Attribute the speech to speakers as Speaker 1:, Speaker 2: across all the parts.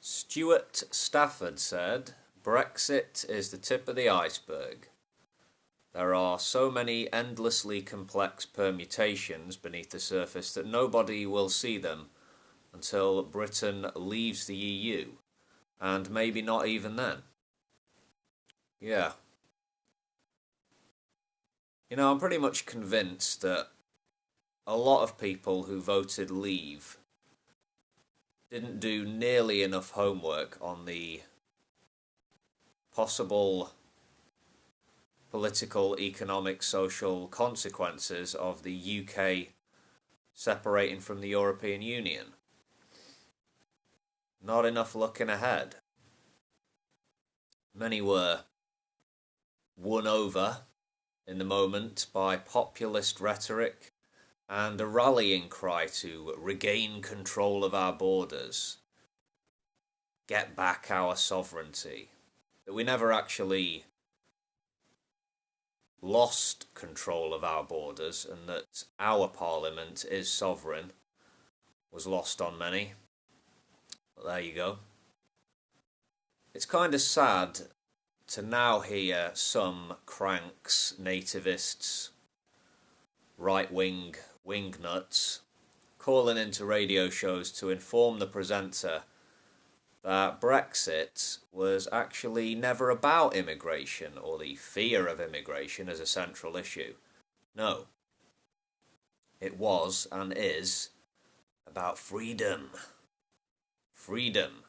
Speaker 1: Stuart Stafford said, Brexit is the tip of the iceberg. There are so many endlessly complex permutations beneath the surface that nobody will see them until Britain leaves the EU, and maybe not even then. Yeah. I'm pretty much convinced that a lot of people who voted leave didn't do nearly enough homework on the possible political, economic, social consequences of the UK separating from the European Union. Not enough looking ahead. Many were won over in the moment by populist rhetoric and a rallying cry to regain control of our borders, get back our sovereignty, that we never actually lost control of our borders and that our parliament is sovereign was lost on many. But there you go. It's kind of sad to now hear some cranks, nativists, right-wing wingnuts calling into radio shows to inform the presenter that Brexit was actually never about immigration or the fear of immigration as a central issue. No. It was and is about freedom. Freedom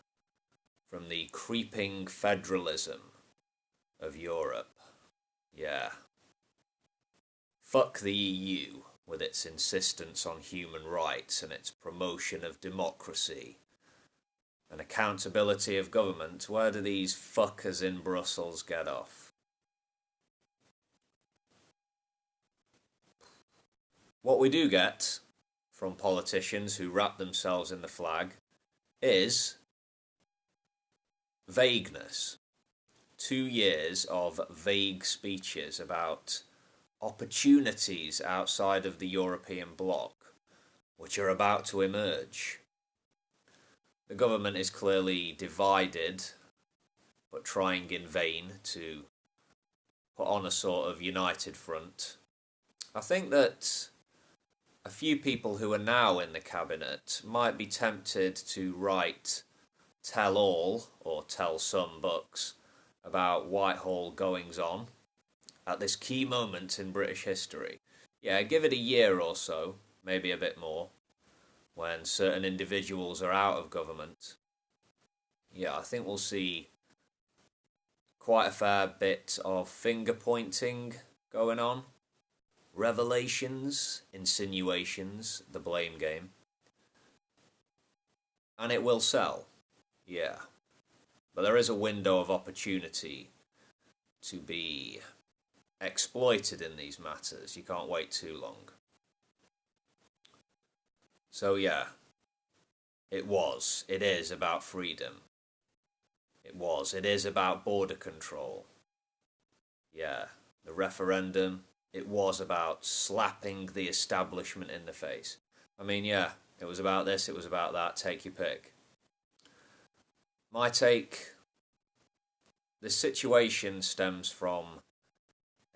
Speaker 1: from the creeping federalism of Europe. Yeah. Fuck the EU with its insistence on human rights and its promotion of democracy and accountability of government. Where do these fuckers in Brussels get off? What we do get from politicians who wrap themselves in the flag is vagueness. 2 years of vague speeches about opportunities outside of the European bloc, which are about to emerge. The government is clearly divided, but trying in vain to put on a sort of united front. I think that a few people who are now in the cabinet might be tempted to write tell-all or tell-some books about Whitehall goings-on at this key moment in British history. Yeah, give it a year or so, maybe a bit more, when certain individuals are out of government. Yeah, I think we'll see quite a fair bit of finger-pointing going on. Revelations, insinuations, the blame game. And it will sell. Yeah. But there is a window of opportunity to be exploited in these matters. You can't wait too long. So yeah, it is about freedom. It is about border control. Yeah, the referendum, it was about slapping the establishment in the face. I mean, yeah, it was about this, it was about that, take your pick. My take, the situation stems from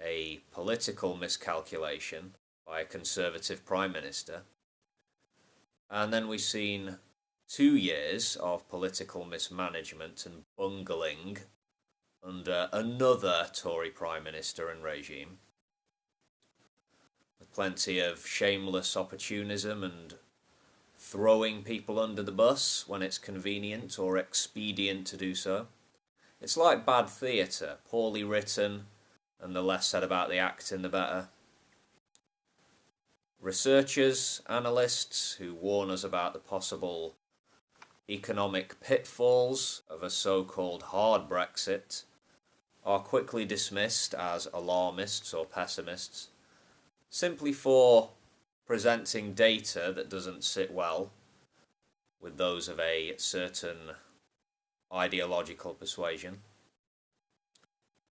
Speaker 1: a political miscalculation by a Conservative Prime Minister. And then we've seen 2 years of political mismanagement and bungling under another Tory Prime Minister and regime. With plenty of shameless opportunism and throwing people under the bus when it's convenient or expedient to do so. It's like bad theatre, poorly written, and the less said about the acting, the better. Researchers, analysts who warn us about the possible economic pitfalls of a so-called hard Brexit are quickly dismissed as alarmists or pessimists, simply for presenting data that doesn't sit well with those of a certain ideological persuasion.